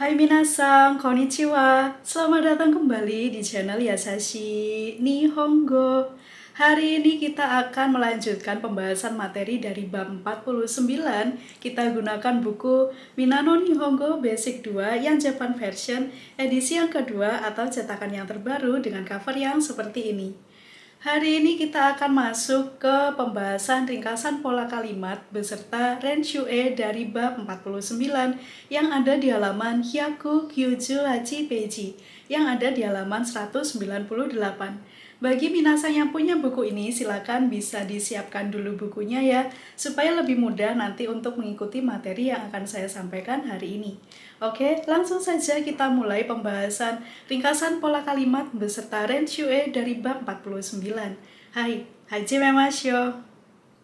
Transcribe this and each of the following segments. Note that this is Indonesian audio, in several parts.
Hai minasan, konnichiwa. Selamat datang kembali di channel Yasashi Nihongo. Hari ini kita akan melanjutkan pembahasan materi dari bab 49. Kita gunakan buku Minano Nihongo Basic 2 yang Japan version edisi yang kedua atau cetakan yang terbaru dengan cover yang seperti ini. Hari ini kita akan masuk ke pembahasan ringkasan pola kalimat beserta Renshue dari bab 49 yang ada di halaman Hyaku Kyuju Hachi Peiji yang ada di halaman 198. Bagi minasan yang punya buku ini, silakan bisa disiapkan dulu bukunya ya, supaya lebih mudah nanti untuk mengikuti materi yang akan saya sampaikan hari ini. Oke, langsung saja kita mulai pembahasan ringkasan pola kalimat beserta Renshue dari bab 49. Hai, hajimemashou.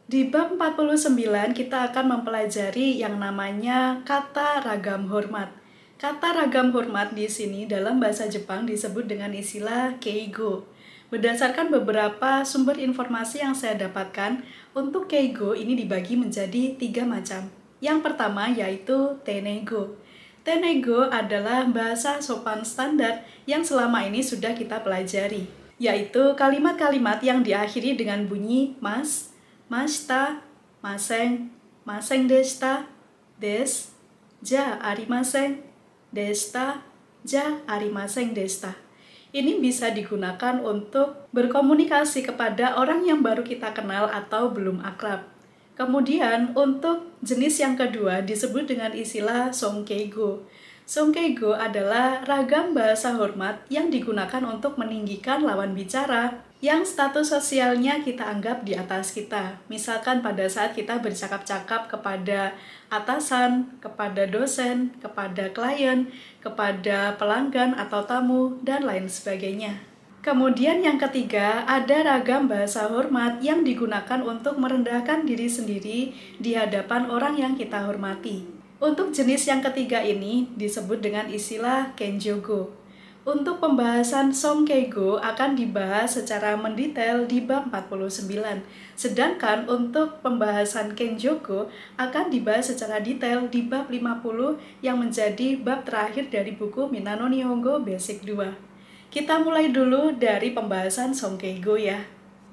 Di bab 49 kita akan mempelajari yang namanya kata ragam hormat. Kata ragam hormat di sini dalam bahasa Jepang disebut dengan istilah keigo. Berdasarkan beberapa sumber informasi yang saya dapatkan, untuk keigo ini dibagi menjadi 3 macam. Yang pertama yaitu tenego. Tenego adalah bahasa sopan standar yang selama ini sudah kita pelajari, yaitu kalimat-kalimat yang diakhiri dengan bunyi mas, mashita, maseng, maseng deshita, des, ja arimasen, deshita, ja arimasen deshita. Ini bisa digunakan untuk berkomunikasi kepada orang yang baru kita kenal atau belum akrab. Kemudian untuk jenis yang kedua disebut dengan istilah songkeigo. Songkeigo adalah ragam bahasa hormat yang digunakan untuk meninggikan lawan bicara yang status sosialnya kita anggap di atas kita. Misalkan pada saat kita bercakap-cakap kepada atasan, kepada dosen, kepada klien, kepada pelanggan atau tamu, dan lain sebagainya. Kemudian yang ketiga, ada ragam bahasa hormat yang digunakan untuk merendahkan diri sendiri di hadapan orang yang kita hormati. Untuk jenis yang ketiga ini disebut dengan istilah kenjogo. Untuk pembahasan songkeigo akan dibahas secara mendetail di bab 49. Sedangkan untuk pembahasan kenjogo akan dibahas secara detail di bab 50 yang menjadi bab terakhir dari buku Minano Nihongo Basic 2. Kita mulai dulu dari pembahasan songkeigo ya.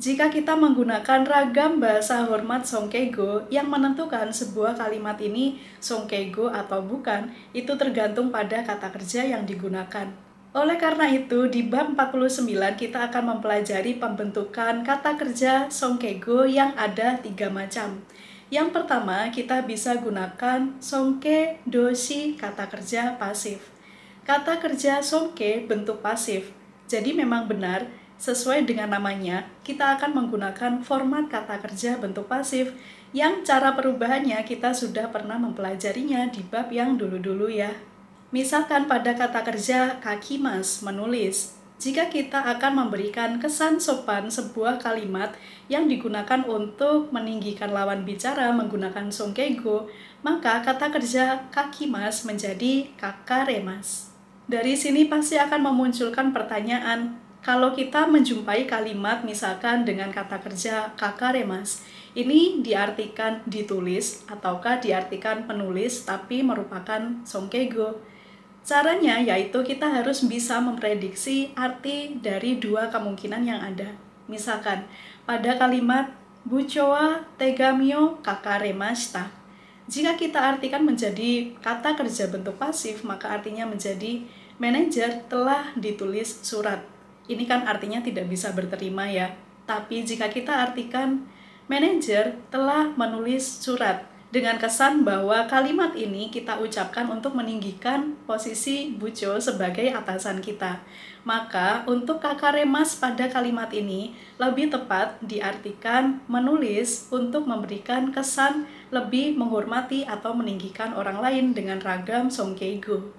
Jika kita menggunakan ragam bahasa hormat songkeigo yang menentukan sebuah kalimat ini songkeigo atau bukan, itu tergantung pada kata kerja yang digunakan. Oleh karena itu, di bab 49 kita akan mempelajari pembentukan kata kerja songkeigo yang ada 3 macam. Yang pertama, kita bisa gunakan songke doshi kata kerja pasif. Kata kerja songke bentuk pasif. Jadi memang benar, sesuai dengan namanya, kita akan menggunakan format kata kerja bentuk pasif yang cara perubahannya kita sudah pernah mempelajarinya di bab yang dulu-dulu ya. Misalkan pada kata kerja kakimas, menulis. Jika kita akan memberikan kesan sopan sebuah kalimat yang digunakan untuk meninggikan lawan bicara menggunakan songkeigo, maka kata kerja kakimas menjadi kakaremas. Dari sini pasti akan memunculkan pertanyaan, kalau kita menjumpai kalimat misalkan dengan kata kerja kakaremas, ini diartikan ditulis ataukah diartikan penulis tapi merupakan songkeigo? Caranya yaitu kita harus bisa memprediksi arti dari 2 kemungkinan yang ada. Misalkan, pada kalimat bucho wa tegami o kakaremashita. Jika kita artikan menjadi kata kerja bentuk pasif, maka artinya menjadi manajer telah ditulis surat. Ini kan artinya tidak bisa berterima ya. Tapi jika kita artikan manajer telah menulis surat, dengan kesan bahwa kalimat ini kita ucapkan untuk meninggikan posisi bucho sebagai atasan kita. Maka untuk kakaremas pada kalimat ini lebih tepat diartikan menulis untuk memberikan kesan lebih menghormati atau meninggikan orang lain dengan ragam songkeigo.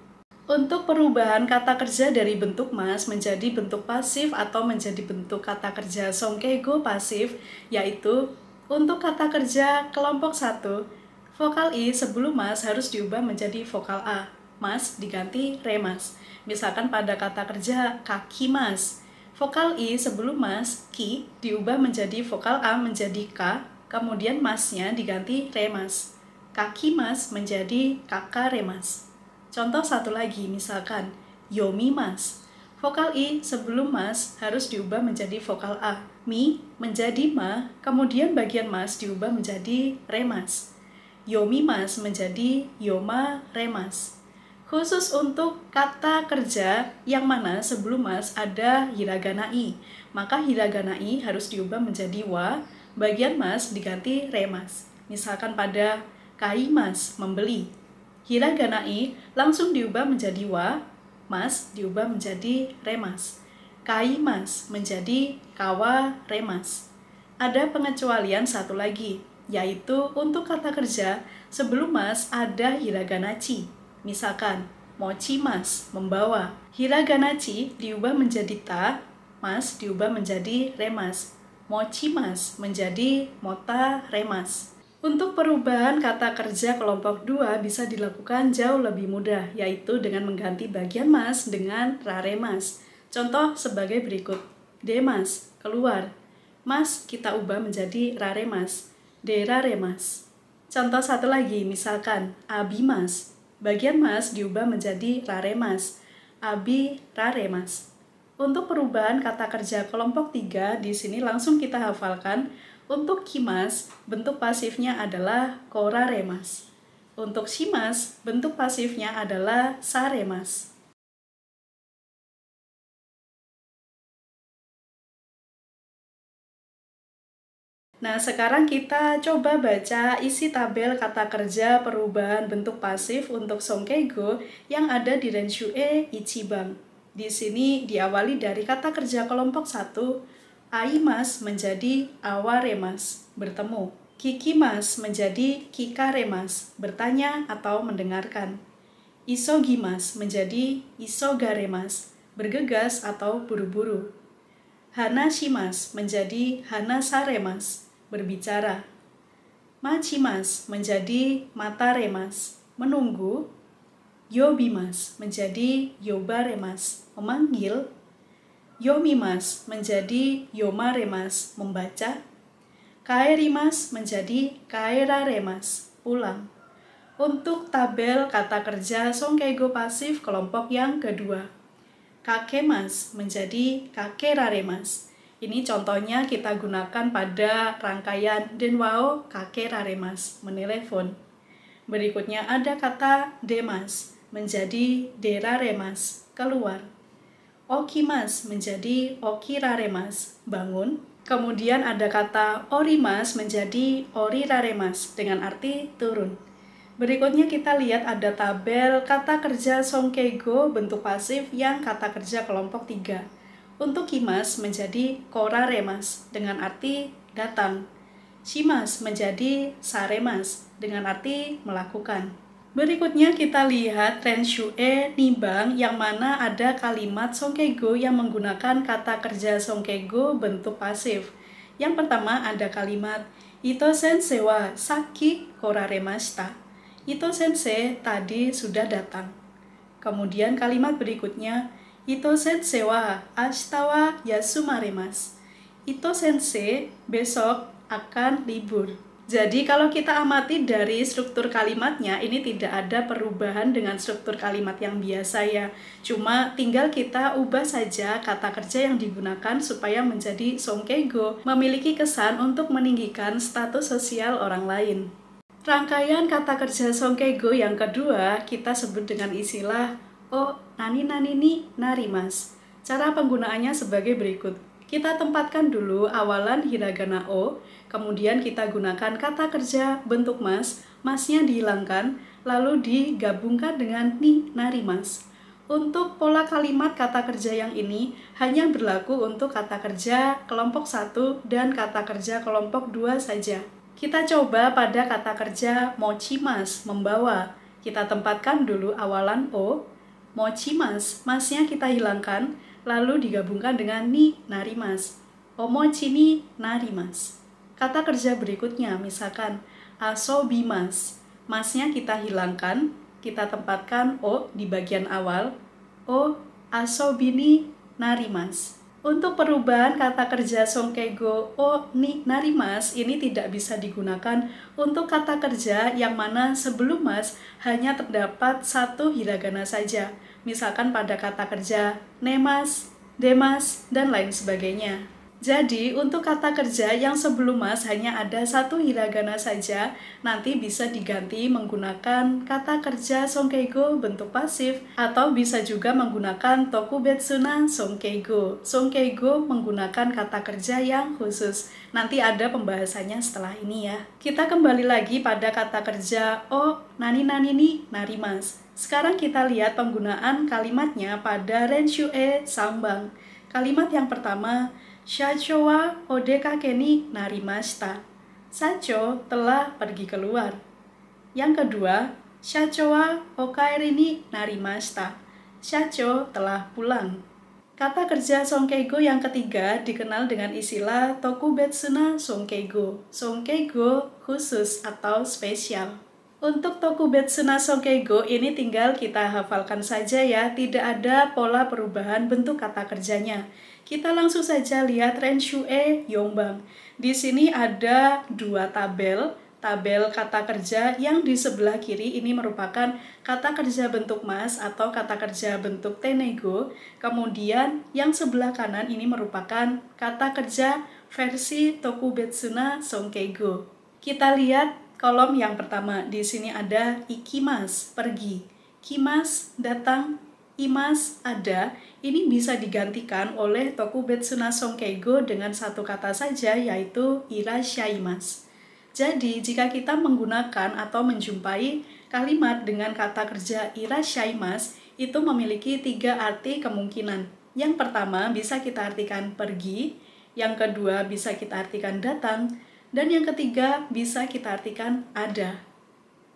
Untuk perubahan kata kerja dari bentuk mas menjadi bentuk pasif atau menjadi bentuk kata kerja songkeigo pasif, yaitu untuk kata kerja kelompok 1, vokal I sebelum mas harus diubah menjadi vokal A. Mas diganti remas. Misalkan pada kata kerja kakimas, vokal I sebelum mas, ki, diubah menjadi vokal A menjadi K, kemudian masnya diganti remas. Kakimas menjadi kakaremas. Contoh satu lagi, misalkan yomimasu. Vokal I sebelum mas harus diubah menjadi vokal A. Mi menjadi ma, kemudian bagian mas diubah menjadi remas. Yomimasu menjadi yoma remas. Khusus untuk kata kerja yang mana sebelum mas ada hiragana I, maka hiragana I harus diubah menjadi wa, bagian mas diganti remas. Misalkan pada kaimas, membeli. Hiragana I langsung diubah menjadi wa, mas diubah menjadi remas. Kaimas menjadi kawa remas. Ada pengecualian satu lagi, yaitu untuk kata kerja sebelum mas ada hiragana chi. Misalkan, mochimas, membawa. Hiragana chi diubah menjadi ta, mas diubah menjadi remas. Mochimas menjadi mota remas. Untuk perubahan kata kerja kelompok 2 bisa dilakukan jauh lebih mudah, yaitu dengan mengganti bagian mas dengan raremas. Contoh sebagai berikut. Demas, keluar. Mas kita ubah menjadi raremas. Deraremas. Contoh satu lagi, misalkan abimas. Bagian mas diubah menjadi raremas. Abi raremas. Untuk perubahan kata kerja kelompok 3, di sini langsung kita hafalkan. Untuk kimas, bentuk pasifnya adalah koraremas. Untuk shimas, bentuk pasifnya adalah saremas. Nah, sekarang kita coba baca isi tabel kata kerja perubahan bentuk pasif untuk Songkeigo yang ada di Renshue Ichiban. Di sini diawali dari kata kerja kelompok 1, aimas menjadi awaremas, bertemu. Kikimas menjadi kikaremas, bertanya atau mendengarkan. Isogimas menjadi isogaremas, bergegas atau buru-buru. Hanashimas menjadi hanasaremas, berbicara. Machimas menjadi mataremas, menunggu. Yobimas menjadi yobaremas, memanggil. Yomimas menjadi yomaremas, membaca. Kaerimas menjadi kaeraremas, pulang. Untuk tabel kata kerja Songkeigo pasif kelompok yang kedua. Kakemas menjadi kakeraremas. Ini contohnya kita gunakan pada rangkaian denwao kakeraremas, menelepon. Berikutnya ada kata demas menjadi deraremas, keluar. Okimas menjadi okiraremas, bangun. Kemudian ada kata orimas menjadi oriraremas dengan arti turun. Berikutnya kita lihat ada tabel kata kerja Songkeigo bentuk pasif yang kata kerja kelompok 3. Untuk kimas menjadi koraremas dengan arti datang. Shimas menjadi saremas dengan arti melakukan. Berikutnya kita lihat Renshue Nibang yang mana ada kalimat Songkeigo yang menggunakan kata kerja Songkeigo bentuk pasif. Yang pertama ada kalimat Ito sensei wa saki koraremashita. Ito sensei tadi sudah datang. Kemudian kalimat berikutnya Ito sensei wa ashita wa yasumaremas. Ito sensei besok akan libur. Jadi kalau kita amati dari struktur kalimatnya, ini tidak ada perubahan dengan struktur kalimat yang biasa ya. Cuma tinggal kita ubah saja kata kerja yang digunakan supaya menjadi Songkeigo, memiliki kesan untuk meninggikan status sosial orang lain. Rangkaian kata kerja Songkeigo yang kedua kita sebut dengan istilah o nani nani ni narimas. Cara penggunaannya sebagai berikut. Kita tempatkan dulu awalan hiragana o, kemudian kita gunakan kata kerja bentuk mas, masnya dihilangkan, lalu digabungkan dengan ni narimas. Untuk pola kalimat kata kerja yang ini hanya berlaku untuk kata kerja kelompok 1 dan kata kerja kelompok 2 saja. Kita coba pada kata kerja mochimas, membawa. Kita tempatkan dulu awalan o, mochimas, masnya kita hilangkan, lalu digabungkan dengan ni narimas. Omochi ni narimas. Kata kerja berikutnya, misalkan asobimas, masnya kita hilangkan, kita tempatkan o di bagian awal. O asobi ni narimas. Untuk perubahan kata kerja songkego o ni narimas ini tidak bisa digunakan untuk kata kerja yang mana sebelum mas hanya terdapat satu hiragana saja. Misalkan pada kata kerja nemas, demas, dan lain sebagainya. Jadi, untuk kata kerja yang sebelum mas hanya ada satu hiragana saja, nanti bisa diganti menggunakan kata kerja songkeigo bentuk pasif, atau bisa juga menggunakan tokubetsuna songkeigo. Songkeigo menggunakan kata kerja yang khusus. Nanti ada pembahasannya setelah ini ya. Kita kembali lagi pada kata kerja o nani-nani ni narimas. Sekarang kita lihat penggunaan kalimatnya pada renshu e sambang. Kalimat yang pertama, Shacho wa odekake ni narimashita. Sacho telah pergi keluar. Yang kedua, Shacho wa okaeri ni narimashita. Shacho telah pulang. Kata kerja songkeigo yang ketiga dikenal dengan istilah tokubetsuna songkeigo. Songkeigo khusus atau spesial. Untuk tokubetsuna songkeigo ini tinggal kita hafalkan saja ya, tidak ada pola perubahan bentuk kata kerjanya. Kita langsung saja lihat renshu e yongbang. Di sini ada dua tabel kata kerja yang di sebelah kiri ini merupakan kata kerja bentuk mas atau kata kerja bentuk tenego. Kemudian yang sebelah kanan ini merupakan kata kerja versi tokubetsuna songkeigo. Kita lihat kolom yang pertama. Di sini ada ikimas, pergi. Kimas, datang. Imas, ada. Ini bisa digantikan oleh tokubetsuna songkeigo dengan satu kata saja, yaitu irashaimasu. Jadi, jika kita menggunakan atau menjumpai kalimat dengan kata kerja irashaimasu, itu memiliki tiga arti kemungkinan. Yang pertama bisa kita artikan pergi, yang kedua bisa kita artikan datang, dan yang ketiga bisa kita artikan ada.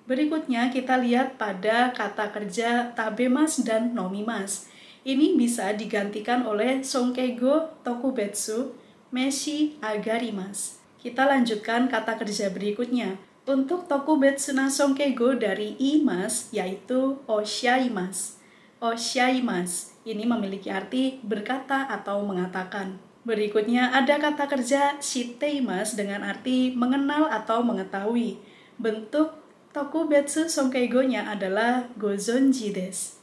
Berikutnya kita lihat pada kata kerja tabemas dan nomimas. Ini bisa digantikan oleh songkeigo tokubetsu meshi agarimasu. Kita lanjutkan kata kerja berikutnya. Untuk tokubetsuna songkeigo dari imas yaitu oshaimasu. Oshaimasu ini memiliki arti berkata atau mengatakan. Berikutnya ada kata kerja shiteimasu dengan arti mengenal atau mengetahui. Bentuk tokubetsu songkeigo-nya adalah gozonji desu.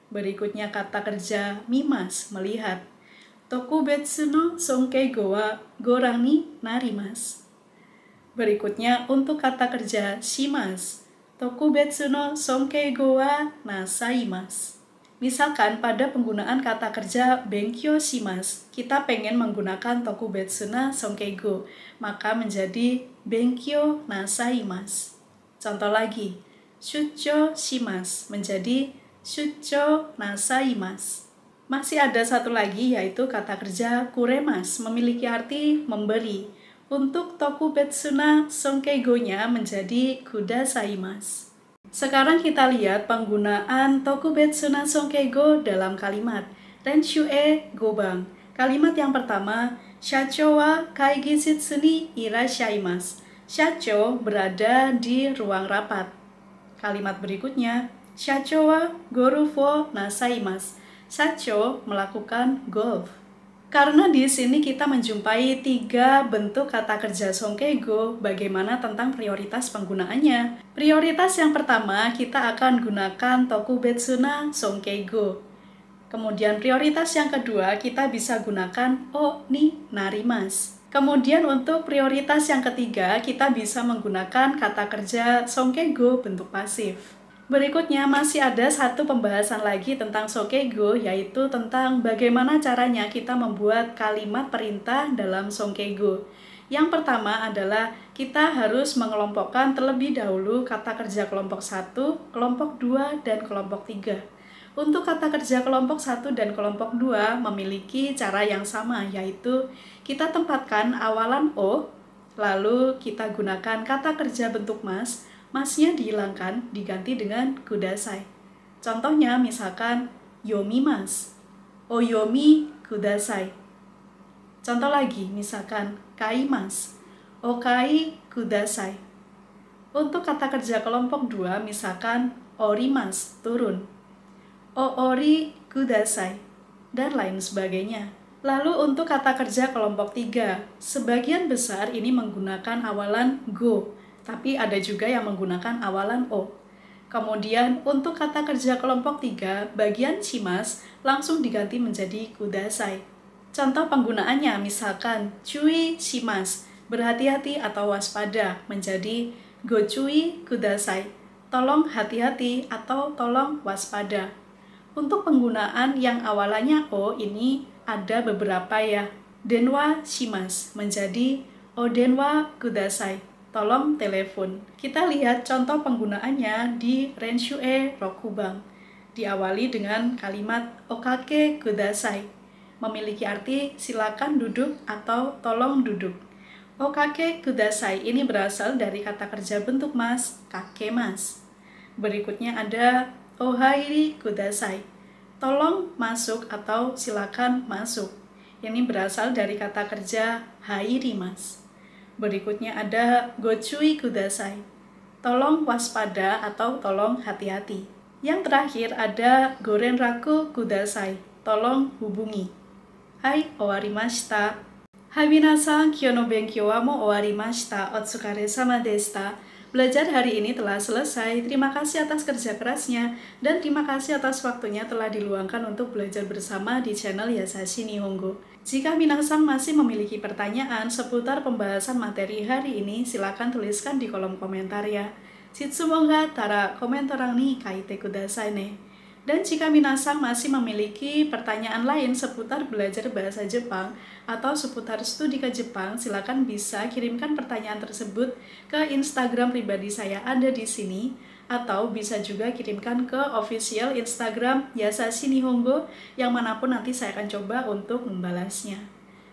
Berikutnya kata kerja mimas, melihat. Tokubetsu no songkeigo wa gorang ni narimasu. Berikutnya untuk kata kerja shimasu. Tokubetsu no songkeigo wa nasaimasu. Misalkan pada penggunaan kata kerja benkyou shimasu, kita pengen menggunakan tokubetsuna songkeigo, maka menjadi benkyou nasaimasu. Contoh lagi, shucho shimasu menjadi shucho nasaimasu. Masih ada satu lagi yaitu kata kerja kuremasu, memiliki arti memberi. Untuk tokubetsuna songkeigo-nya menjadi kudasaimasu. Sekarang kita lihat penggunaan tokubetsuna songkeigo dalam kalimat renshu e gobang. Kalimat yang pertama, Shacho wa kaigishitsu ni irashaimasu. Shacho berada di ruang rapat. Kalimat berikutnya, Shacho wa golf wo nasaimasu. Shacho melakukan golf. Karena di sini kita menjumpai tiga bentuk kata kerja songkeigo, bagaimana tentang prioritas penggunaannya? Prioritas yang pertama, kita akan gunakan tokubetsuna songkeigo. Kemudian prioritas yang kedua, kita bisa gunakan o ni narimasu. Kemudian untuk prioritas yang ketiga, kita bisa menggunakan kata kerja songkeigo bentuk pasif. Berikutnya masih ada satu pembahasan lagi tentang songkeigo, yaitu tentang bagaimana caranya kita membuat kalimat perintah dalam songkeigo. Yang pertama adalah kita harus mengelompokkan terlebih dahulu kata kerja kelompok 1, kelompok 2, dan kelompok 3. Untuk kata kerja kelompok 1 dan kelompok 2 memiliki cara yang sama, yaitu kita tempatkan awalan o, lalu kita gunakan kata kerja bentuk mas, masnya dihilangkan, diganti dengan kudasai. Contohnya misalkan yomimasu, oyomi kudasai. Contoh lagi misalkan kaimasu, okai kudasai. Untuk kata kerja kelompok 2 misalkan orimasu, turun, oori kudasai, dan lain sebagainya. Lalu untuk kata kerja kelompok 3, sebagian besar ini menggunakan awalan go, tapi ada juga yang menggunakan awalan o. Kemudian untuk kata kerja kelompok 3, bagian shimas langsung diganti menjadi kudasai. Contoh penggunaannya misalkan cui shimas, berhati-hati atau waspada, menjadi go cui kudasai, tolong hati-hati atau tolong waspada. Untuk penggunaan yang awalannya o ini ada beberapa ya. Denwa shimas menjadi o denwa kudasai, tolong telepon. Kita lihat contoh penggunaannya di Renshue Rokubang. Diawali dengan kalimat okake kudasai. Memiliki arti silakan duduk atau tolong duduk. Okake kudasai ini berasal dari kata kerja bentuk mas, kakemas. Berikutnya ada ohairi kudasai, tolong masuk atau silakan masuk. Ini berasal dari kata kerja hairimas. Berikutnya ada gochui kudasai, tolong waspada atau tolong hati-hati. Yang terakhir ada gorenraku kudasai, tolong hubungi. Hai, owarimashita. Hai minasan, kyou no benkyou wa mo owarimashita. Otsukare-sama deshita. Belajar hari ini telah selesai. Terima kasih atas kerja kerasnya dan terima kasih atas waktunya telah diluangkan untuk belajar bersama di channel Yasashi Nihongo. Jika minasan masih memiliki pertanyaan seputar pembahasan materi hari ini, silakan tuliskan di kolom komentar ya. Shitsumon ga tara komentarang ni kaite kudasai ne. Dan jika minasan masih memiliki pertanyaan lain seputar belajar bahasa Jepang atau seputar studi ke Jepang, silakan bisa kirimkan pertanyaan tersebut ke Instagram pribadi saya ada di sini, atau bisa juga kirimkan ke official Instagram Yasashi Nihongo yang manapun nanti saya akan coba untuk membalasnya.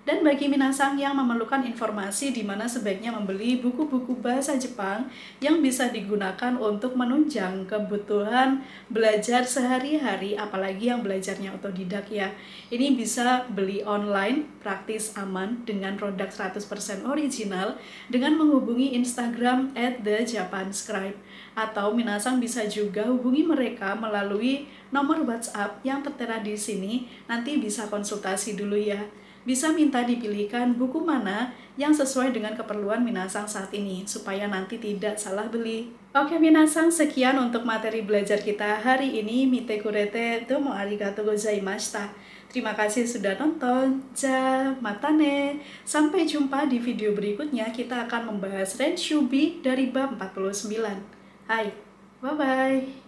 Dan bagi minasan yang memerlukan informasi di mana sebaiknya membeli buku-buku bahasa Jepang yang bisa digunakan untuk menunjang kebutuhan belajar sehari-hari, apalagi yang belajarnya otodidak ya. Ini bisa beli online, praktis aman, dengan produk 100% original, dengan menghubungi Instagram @thejapanscribe. Atau minasan bisa juga hubungi mereka melalui nomor WhatsApp yang tertera di sini, nanti bisa konsultasi dulu ya. Bisa minta dipilihkan buku mana yang sesuai dengan keperluan minasan saat ini, supaya nanti tidak salah beli. Oke minasan, sekian untuk materi belajar kita hari ini. Mite kurete domo arigatou gozaimashita. Terima kasih sudah nonton. Ja, matane. Sampai jumpa di video berikutnya, kita akan membahas Renshubi dari bab 49. Hai, bye-bye.